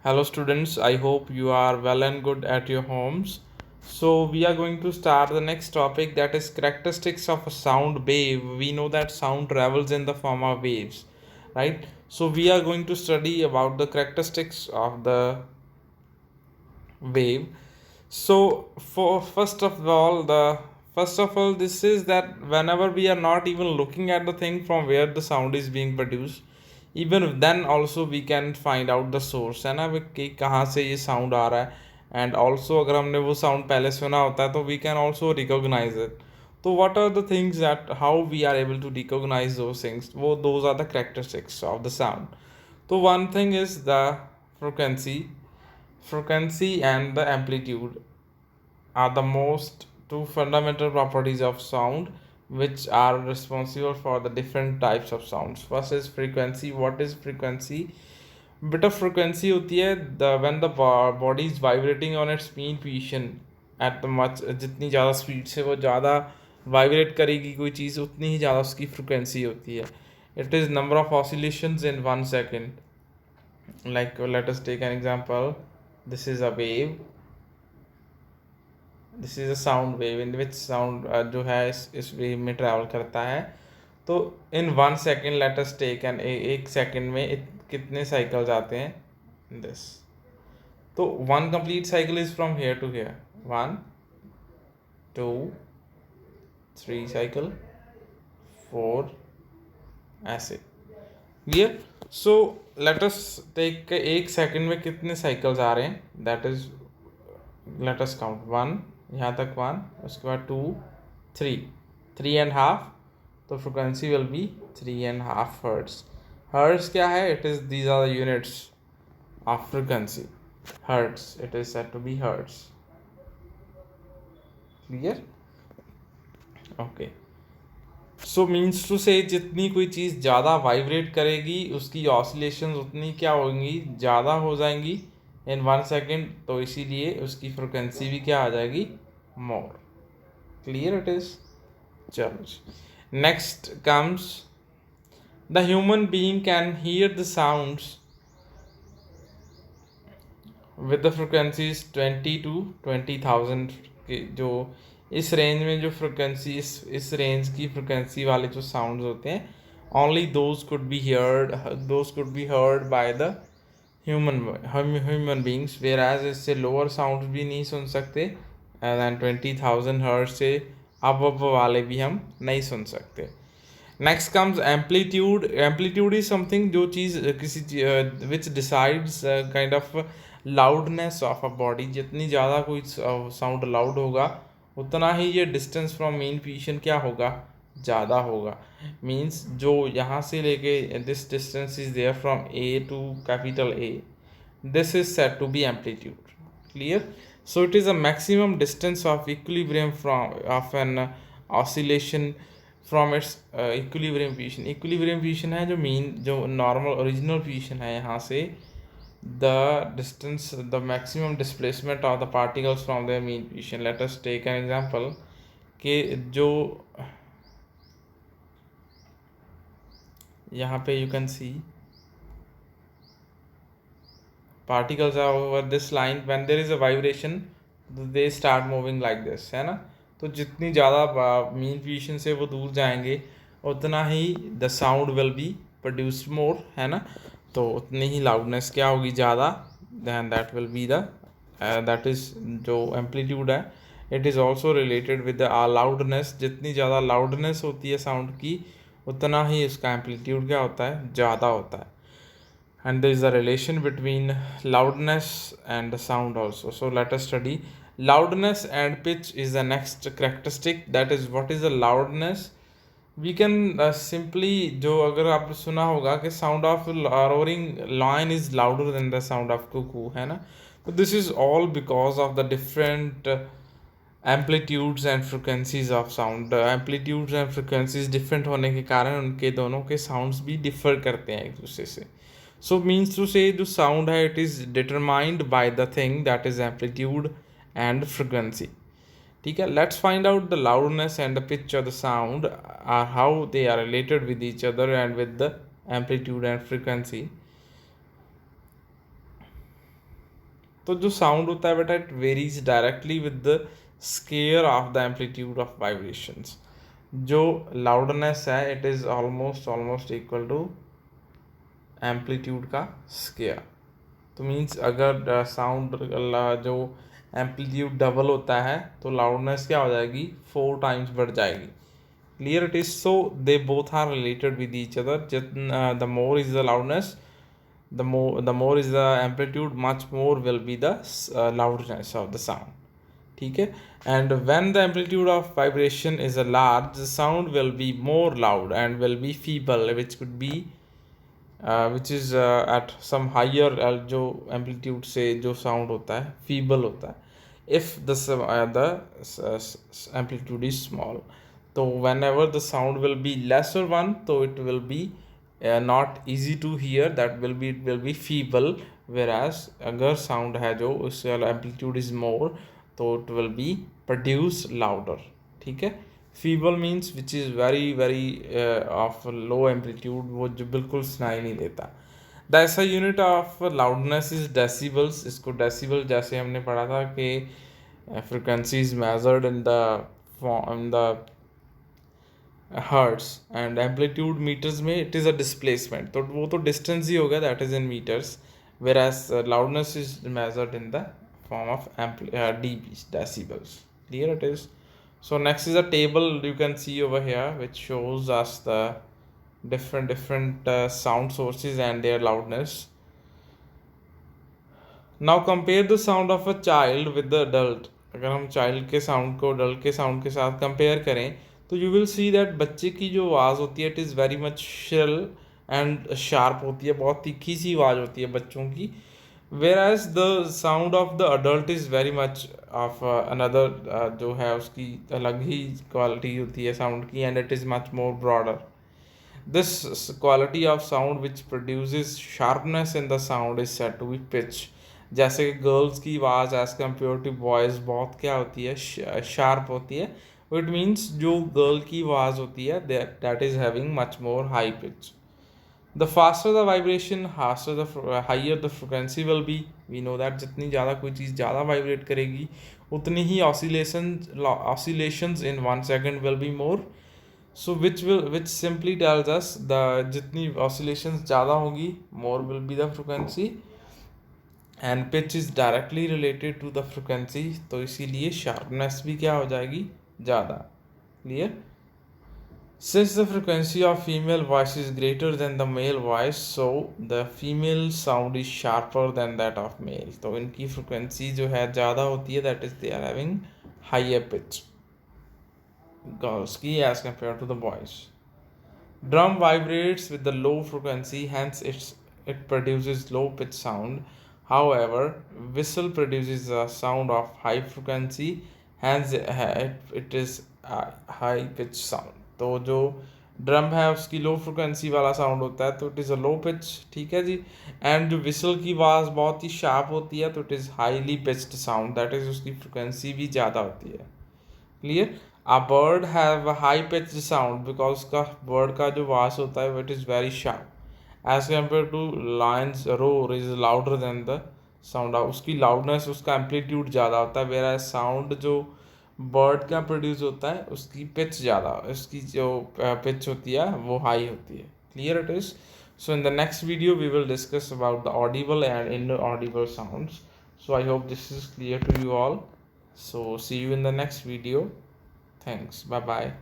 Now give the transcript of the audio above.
Hello, students. I hope you are well and good at your homes. So, we are going to start the next topic, that is characteristics of a sound wave. We know that sound travels in the form of waves, right? So, we are going to study about the characteristics of the wave. So, for first of all, this is that whenever we are not even looking at the thing from where the sound is being produced, even then also we can find out the source, है ना कि कहाँ से ये sound आ रहा है. And also अगर हमने वो sound पहले सुना होता है तो we can also recognize it. So what are the things that how we are able to recognize those things? वो those are the characteristics of the sound. So one thing is the frequency and the amplitude are the most two fundamental properties of sound which are responsible for the different types of sounds. First is frequency. What is frequency? Bit of frequency होती है when the body is vibrating on its mean position at the much, जितनी ज़्यादा speed से वो ज़्यादा vibrate करेगी कोई चीज़ उतनी ही ज़्यादा उसकी फ्रिक्वेंसी होती है. It is number of oscillations in 1 second. Like let us take an example. This is a wave. This is a sound wave in which sound जो है इस वेव में ट्रैवल करता है. तो in 1 second let us take an एक सेकेंड में कितने साइकिल्स आते हैं दिस. तो one complete cycle is from here to here. 1 2 3 cycle 4 ऐसे. Clear. So let us take एक सेकेंड में कितने साइकिल्स आ रहे हैं. That is let us count 1 यहाँ तक 1, उसके बाद 2 3 3.5. तो frequency will be 3.5 hertz. Hertz क्या है? It is these are the units of frequency. Hertz, it is said to be hertz. Clear. Okay. So means टू से जितनी कोई चीज़ ज़्यादा वाइब्रेट करेगी उसकी ऑसिलेशंस उतनी क्या होंगी, ज़्यादा हो जाएंगी इन 1 सेकेंड. तो इसीलिए उसकी फ्रिक्वेंसी भी क्या आ जाएगी, मोर. Clear it is. चलो, next comes the human being can hear the sounds with the frequencies 20 to 20,000 के. जो इस रेंज में जो फ्रिक्वेंसी इस रेंज की फ्रिक्वेंसी वाले जो साउंड्स होते हैं, only those could be heard by the human beings. Whereas इससे लोअर साउंड भी नहीं सुन सकते दैन 20,000 हर्ट्ज से अब वाले भी हम नहीं सुन सकते. Next comes amplitude. Amplitude is something जो चीज़ किसी विच decides kind of loudness of a body. जितनी ज़्यादा कोई साउंड लाउड होगा उतना ही ये डिस्टेंस फ्रॉम मेन पोजीशन क्या होगा, ज़्यादा होगा. मीन्स जो यहाँ से लेके this distance is there from A to capital A, this is said to be amplitude. Clear. So it is a maximum distance of equilibrium from of an oscillation from its equilibrium position. Equilibrium position है जो mean जो normal original position है यहाँ से, the distance, the maximum displacement of the particles from their mean position. Let us take an example कि जो यहाँ पे you can see particles are over this line. When there is a vibration they start moving like this, है ना. तो जितनी ज़्यादा mean position से वो दूर जाएंगे उतना ही the sound will be produced more, है ना. तो उतनी ही लाउडनेस क्या होगी, ज़्यादा. Then that will be the that is जो एम्पलीट्यूड है. It is also related with the loudness. जितनी ज़्यादा लाउडनेस होती है साउंड की उतना ही उसका एम्पलीट्यूड क्या होता है, ज़्यादा होता है. And there is a relation between loudness and the sound also. So let us study loudness and pitch is the next characteristic. That is, what is the loudness? We can simply, जो अगर आपने सुना होगा कि sound of roaring lion is louder than the sound of cuckoo, है ना. तो this is all because of the different amplitudes and frequencies of sound. Amplitudes and frequencies different होने के कारण उनके दोनों के साउंड्स भी डिफर करते हैं एक दूसरे से. सो मीन्स टू से जो साउंड है it is determined by the thing that is amplitude and frequency. ठीक है. Let's find out the loudness and the pitch of the sound or how they are related with each other and with the amplitude and frequency. तो जो sound होता है बेटा, it varies directly with the square of the amplitude of vibrations. जो loudness है it is almost equal to amplitude का square. तो means अगर साउंड जो एम्पलीट्यूड डबल होता है तो लाउडनेस क्या हो जाएगी, 4 टाइम्स बढ़ जाएगी। Clear it is. So they both are related with each other. The more is the loudness, the more is the amplitude, much more will be the loudness of the sound. ठीक है। and when the amplitude of vibration is a large, the sound will be more loud and will be feeble, which could be which is at some higher जो amplitude से जो sound होता है feeble होता है if the amplitude is small. तो whenever the sound will be lesser one, so it will be not easy to hear, that will be, it will be feeble. whereas अगर sound है जो उसका amplitude is more, तो it will be produce louder. ठीक है। feeble means which is very very of low amplitude, वो जो बिल्कुल सुनाई नहीं देता। द ऐसा unit of loudness is decibels. इसको डेसिबल जैसे हमने पढ़ा था कि frequency is measured in the hertz and amplitude metres में इट इज़ अ डिस्प्लेसमेंट, तो वो तो डिस्टेंस ही हो गया, that is in metres. Whereas loudness is measured in the form of dBs, decibels. Clear it is. So next is a table you can see over here which shows us the different sound sources and their loudness. Now compare the sound of a child with the adult. अगर हम child के sound को adult के sound के साथ compare करें तो you will see that बच्चे की जो आवाज़ होती है it is very much shrill and sharp होती है, बहुत तीखी सी आवाज़ होती है बच्चों की। whereas the sound of the adult is very much of another जो है उसकी अलग ही क्वालिटी होती है साउंड की, and it is much more broader. This quality of sound which produces sharpness in the sound is said to be pitch. जैसे girls की आवाज़ एज कम्पेयर टू बॉयज़ बहुत क्या होती है, शार्प होती है। इट मीन्स जो गर्ल की आवाज़ होती है that is having much more high pitch. The faster the vibration, higher the frequency will be. We know that जितनी ज़्यादा कोई चीज़ ज़्यादा वाइब्रेट करेगी उतनी ही oscillations in 1 second will be more. So which simply tells us the जितनी oscillations ज़्यादा होगी more will be the frequency and pitch is directly related to the frequency. तो इसीलिए sharpness भी क्या हो जाएगी, ज़्यादा। Clear? Since the frequency of female voice is greater than the male voice, so the female sound is sharper than that of male. तो इनकी frequency जो है ज़्यादा होती है, that is they are having higher pitch, girls की as compared to the boys. Drum vibrates with the low frequency, hence it produces low pitch sound. However, whistle produces a sound of high frequency, hence it is a high pitch sound. तो जो drum है उसकी low frequency वाला sound होता है तो it is a low pitch. ठीक है जी। एंड जो विसल की आवाज़ बहुत ही शार्प होती है तो it is highly pitched sound, that is उसकी फ्रिक्वेंसी भी ज़्यादा होती है। Clear? A bird have a high pitched sound because उसका बर्ड का जो आवाज़ होता है it is very sharp as compare to lion's roar is louder than the sound. उसकी लाउडनेस, उसका एम्पलीट्यूड ज़्यादा होता है, वेयर साउंड जो बर्ड का प्रोड्यूस होता है उसकी पिच ज़्यादा, उसकी जो पिच होती है वो हाई होती है। Clear it is. So in the next video we will discuss about the audible and inaudible sounds. So I hope this is clear to you all. So see you in the next video. Thanks, bye bye.